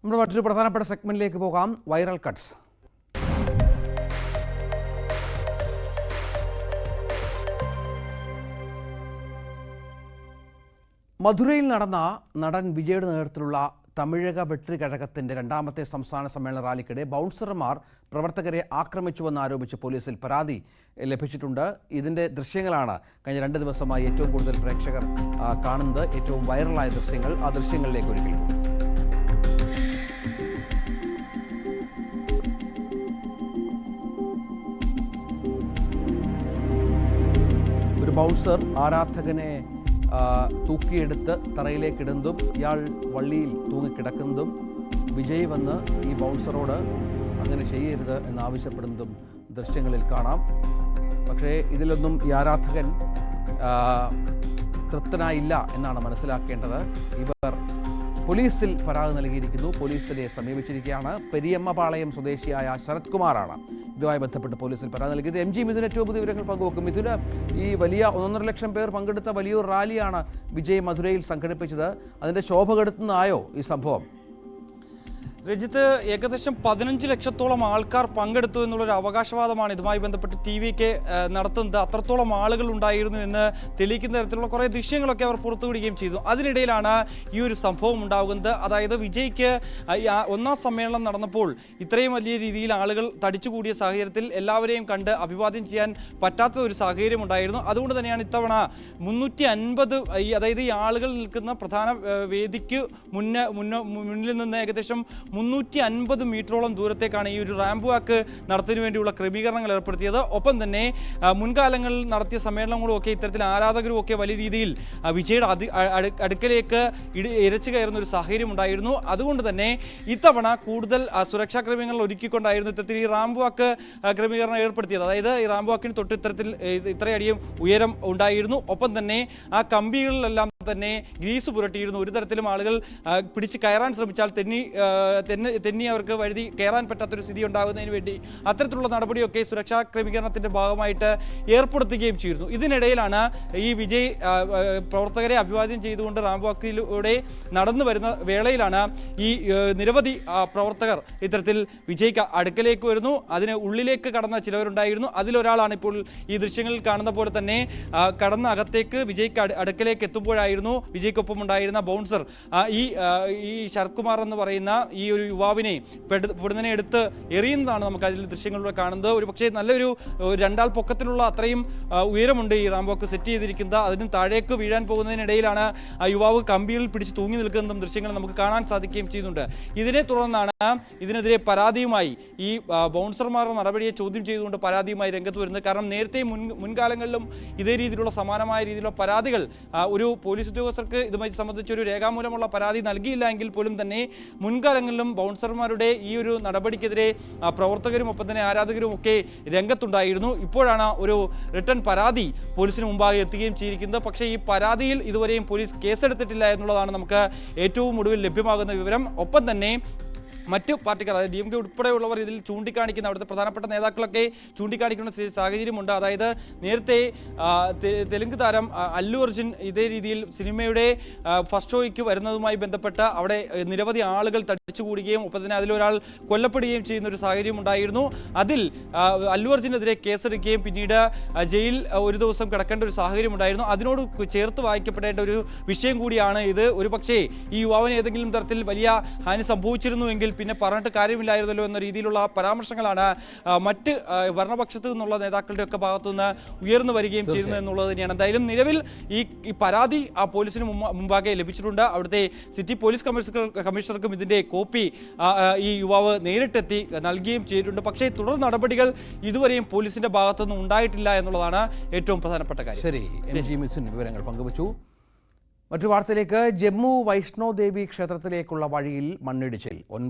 നമ്മുടെ മറ്റൊരു പ്രധാനപ്പെട്ട സെഗ്മെന്റിലേക്ക് പോകാം. Viral cuts. മധുരയിൽ നടന്ന നടൻ വിജയുടെ നേതൃത്വത്തിലുള്ള തമിഴക വെട്രി കഴകത്തിന്റെ രണ്ടാമത്തെ സംസ്ഥാന സമ്മേളന റാലിക്കിടെ ബൗൺസർമാർ പ്രവർത്തകരെ ആക്രമിച്ചുവെന്ന് ആരോപിച്ച് പോലീസിൽ പരാതി ലഭിച്ചിട്ടുണ്ട്. ഇതിന്റെ ദൃശ്യങ്ങളാണ് കഴിഞ്ഞ 2 ദിവസമായി ഏറ്റവും കൂടുതൽ പ്രേക്ഷകർ കാണുന്നത്. ഏറ്റവും വൈറലായ ദൃശ്യങ്ങൾ. ആ ദൃശ്യങ്ങളിലേക്ക് ഒരിക്കൽ കൂടി. ഒരു ബൗൺസർ ആരാധകനെ തൂക്കിയെടുത്ത് തറയിലേക്കിടുന്നതും ഇയാൾ വള്ളിയിൽ തൂങ്ങിക്കിടക്കുന്നതും വിജയ് വന്ന് ഈ ബൗൺസറോട് അങ്ങനെ ചെയ്യരുത് എന്നാവശ്യപ്പെടുന്നതും ദൃശ്യങ്ങളിൽ കാണാം. പക്ഷേ ഇതിലൊന്നും ഈ ആരാധകൻ തൃപ്തനായില്ല എന്നാണ് മനസ്സിലാക്കേണ്ടത്. ഇവർ പോലീസിൽ പരാതി നൽകിയിരിക്കുന്നു. പോലീസിനെ സമീപിച്ചിരിക്കുകയാണ്. പെരിയമ്മപാളയം സ്വദേശിയായ ശരത് കുമാറാണ് ഇതുമായി ബന്ധപ്പെട്ട് പോലീസിൽ പരാതി നൽകിയത്. എം ജി മിഥുൻ ഏറ്റവും പുതിയ വിവരങ്ങൾ പങ്കുവെക്കും. മിഥുന്, ഈ വലിയ 1.5 ലക്ഷം പേർ പങ്കെടുത്ത വലിയൊരു റാലിയാണ് വിജയ് മധുരയിൽ സംഘടിപ്പിച്ചത്. അതിൻ്റെ ശോഭ കെടുത്തുന്നതായോ ഈ സംഭവം? രജിത്ത്, ഏകദേശം 15 ലക്ഷത്തോളം ആൾക്കാർ പങ്കെടുത്തു എന്നുള്ളൊരു അവകാശവാദമാണ് ഇതുമായി ബന്ധപ്പെട്ട് TV-ക്ക് നടത്തുന്നത്. അത്രത്തോളം ആളുകൾ ഉണ്ടായിരുന്നു എന്ന് തെളിയിക്കുന്ന തരത്തിലുള്ള കുറേ ദൃശ്യങ്ങളൊക്കെ അവർ പുറത്തുവിടുകയും ചെയ്തു. അതിനിടയിലാണ് ഈ ഒരു സംഭവം ഉണ്ടാകുന്നത്. അതായത് വിജയ്ക്ക് 1ാം സമ്മേളനം നടന്നപ്പോൾ ഇത്രയും വലിയ രീതിയിൽ ആളുകൾ തടിച്ചുകൂടിയ സാഹചര്യത്തിൽ എല്ലാവരെയും കണ്ട് അഭിവാദ്യം ചെയ്യാൻ പറ്റാത്ത ഒരു സാഹചര്യം ഉണ്ടായിരുന്നു. അതുകൊണ്ട് തന്നെയാണ് ഇത്തവണ 350, അതായത് ഈ ആളുകൾ നിൽക്കുന്ന പ്രധാന വേദിക്ക് മുന്നിൽ നിന്ന് ഏകദേശം 350 മീറ്ററോളം ദൂരത്തേക്കാണ് ഈ ഒരു റാമ്പ് വാക്ക് നടത്തുന്നതിന് വേണ്ടിയുള്ള ക്രമീകരണങ്ങൾ ഏർപ്പെടുത്തിയത്. ഒപ്പം തന്നെ മുൻകാലങ്ങളിൽ നടത്തിയ സമ്മേളനങ്ങളും ഒക്കെ ഇത്തരത്തിൽ ആരാധകരും ഒക്കെ വലിയ രീതിയിൽ വിജയുടെ അടുക്കലേക്ക് ഇരച്ചു കയറുന്ന ഒരു സാഹചര്യം ഉണ്ടായിരുന്നു. അതുകൊണ്ട് തന്നെ ഇത്തവണ കൂടുതൽ സുരക്ഷാ ക്രമീകരണങ്ങൾ ഒരുക്കിക്കൊണ്ടായിരുന്നു ഇത്തരത്തിൽ ഈ റാമ്പ് വാക്ക് ക്രമീകരണം ഏർപ്പെടുത്തിയത്. അതായത് ഈ റാമ്പ് വാക്കിന് തൊട്ട് ഇത്രയധികം ഉയരം ഉണ്ടായിരുന്നു. ഒപ്പം തന്നെ ആ കമ്പികളിലെല്ലാം തന്നെ ഗ്രീസ് പുരട്ടിയിരുന്നു. ഒരു തരത്തിലും ആളുകൾ പിടിച്ച് കയറാൻ ശ്രമിച്ചാൽ തെന്നി അവർക്ക് വഴുതി കയറാൻ പറ്റാത്തൊരു സ്ഥിതി ഉണ്ടാകുന്നതിന് വേണ്ടി അത്തരത്തിലുള്ള നടപടിയൊക്കെ സുരക്ഷാ ക്രമീകരണത്തിന്റെ ഭാഗമായിട്ട് ഏർപ്പെടുത്തുകയും ചെയ്തിരുന്നു. ഇതിനിടയിലാണ് ഈ വിജയ് പ്രവർത്തകരെ അഭിവാദ്യം ചെയ്തുകൊണ്ട് റാമ്പ് വാക്കിലൂടെ നടന്നു വരുന്ന വേളയിലാണ് ഈ നിരവധി പ്രവർത്തകർ ഇത്തരത്തിൽ വിജയ്ക്ക് അടുക്കലേക്ക് വരുന്നു. അതിന് ഉള്ളിലേക്ക് കടന്ന ചിലവരുണ്ടായിരുന്നു. അതിലൊരാളാണ് ഇപ്പോൾ ഈ ദൃശ്യങ്ങളിൽ കാണുന്ന പോലെ തന്നെ കടന്ന അകത്തേക്ക് വിജയ്ക്ക് അടുക്കലേക്ക് എത്തുമ്പോഴായിരുന്നു വിജയ്ക്കൊപ്പം ഉണ്ടായിരുന്ന ബൗൺസർ ഈ ശരത് കുമാർ എന്ന് പറയുന്ന ഈ ഒരു യുവാവിനെ പെടുന്നതിനെ എടുത്ത് എറിയുന്നതാണ് നമുക്ക് അതിൽ ദൃശ്യങ്ങളിലൂടെ കാണുന്നത്. ഒരു പക്ഷേ നല്ലൊരു 2 ആൾ പൊക്കത്തിലുള്ള അത്രയും ഉയരമുണ്ട് ഈ റാമ്പ് വാക്ക് സെറ്റ് ചെയ്തിരിക്കുന്നത്. അതിന് താഴേക്ക് വീഴാൻ പോകുന്നതിനിടയിലാണ് ആ യുവാവ് കമ്പിയിൽ പിടിച്ച് തൂങ്ങി നിൽക്കുന്നതും ദൃശ്യങ്ങൾ നമുക്ക് കാണാൻ സാധിക്കുകയും ചെയ്യുന്നുണ്ട്. ഇതിനെ തുടർന്നാണ് ഇതിനെതിരെ പരാതിയുമായി ഈ ബൗൺസർമാരുടെ നടപടിയെ ചോദ്യം ചെയ്തുകൊണ്ട് പരാതിയുമായി രംഗത്ത് വരുന്നത്. കാരണം നേരത്തെ മുൻകാലങ്ങളിലും ഇതേ രീതിയിലുള്ള സമാനമായ രീതിയിലുള്ള പരാതികൾ ഒരു പോലീസ് ഉദ്യോഗസ്ഥർക്ക് ഇതുമായി സംബന്ധിച്ച് ഒരു രേഖാമൂലമുള്ള പരാതി നൽകിയില്ല എങ്കിൽ പോലും തന്നെ മുൻകാലങ്ങളിലും ബൗൺസർമാരുടെ ഈ ഒരു നടപടിക്കെതിരെ പ്രവർത്തകരും ഒപ്പം തന്നെ ആരാധകരും ഒക്കെ രംഗത്തുണ്ടായിരുന്നു. ഇപ്പോഴാണ് ഒരു റിട്ടേൺ പരാതി പോലീസിന് മുമ്പാകെ എത്തുകയും ചെയ്തിരിക്കുന്നത്. പക്ഷേ ഈ പരാതിയിൽ ഇതുവരെയും പോലീസ് കേസെടുത്തിട്ടില്ല എന്നുള്ളതാണ് നമുക്ക് ഏറ്റവും ഒടുവിൽ ലഭ്യമാകുന്ന വിവരം. ഒപ്പം തന്നെ മറ്റ് പാർട്ടിക്കാർ, അതായത് DMK ഉൾപ്പെടെയുള്ളവർ ഇതിൽ ചൂണ്ടിക്കാണിക്കുന്ന അവിടുത്തെ പ്രധാനപ്പെട്ട നേതാക്കളൊക്കെ ചൂണ്ടിക്കാണിക്കുന്ന സാഹചര്യമുണ്ട്. അതായത് നേരത്തെ തെലുങ്ക് താരം അല്ലു അർജുൻ ഇതേ രീതിയിൽ സിനിമയുടെ ഫസ്റ്റ് ഷോയ്ക്ക് വരുന്നതുമായി ബന്ധപ്പെട്ട് അവിടെ നിരവധി ആളുകൾ തടിച്ചുകൂടുകയും ഒപ്പം തന്നെ അതിലൊരാൾ കൊല്ലപ്പെടുകയും ചെയ്യുന്ന ഒരു സാഹചര്യം ഉണ്ടായിരുന്നു. അതിൽ അല്ലു അർജുനെതിരെ കേസെടുക്കുകയും പിന്നീട് ജയിൽ ഒരു ദിവസം കിടക്കേണ്ട ഒരു സാഹചര്യം ഉണ്ടായിരുന്നു. അതിനോട് ചേർത്ത് വായിക്കപ്പെടേണ്ട ഒരു വിഷയം കൂടിയാണ് ഇത്. ഒരു പക്ഷേ ഈ യുവാവിന് ഏതെങ്കിലും തരത്തിൽ വലിയ ഹാനി സംഭവിച്ചിരുന്നുവെങ്കിൽ പിന്നെ പറഞ്ഞിട്ട് കാര്യമില്ലായിരുന്നല്ലോ എന്ന രീതിയിലുള്ള പരാമർശങ്ങളാണ് മറ്റ് ഭരണപക്ഷത്തു നിന്നുള്ള നേതാക്കളുടെ ഒക്കെ ഭാഗത്തുനിന്ന് ഉയർന്നു വരികയും ചെയ്യുന്നത് എന്നുള്ളത് തന്നെയാണ്. എന്തായാലും നിലവിൽ ഈ പരാതി പോലീസിന് മുമ്പാകെ ലഭിച്ചിട്ടുണ്ട്. അവിടുത്തെ സിറ്റി പോലീസ് കമ്മീഷണർക്കും ഇതിന്റെ കോപ്പി ഈ യുവാവ് നേരിട്ടെത്തി നൽകുകയും ചെയ്തിട്ടുണ്ട്. പക്ഷേ തുടർ നടപടികൾ ഇതുവരെയും പോലീസിന്റെ ഭാഗത്തുനിന്ന് ഉണ്ടായിട്ടില്ല എന്നുള്ളതാണ് ഏറ്റവും പ്രധാനപ്പെട്ട കാര്യം. ശരി, വിവരങ്ങൾ പങ്കുവച്ചു. മറ്റു വാർത്തയിലേക്ക്. ജമ്മു വൈഷ്ണോ ദേവി ക്ഷേത്രത്തിലേക്കുള്ള വഴിയിൽ മണ്ണിടിച്ചിൽ. 9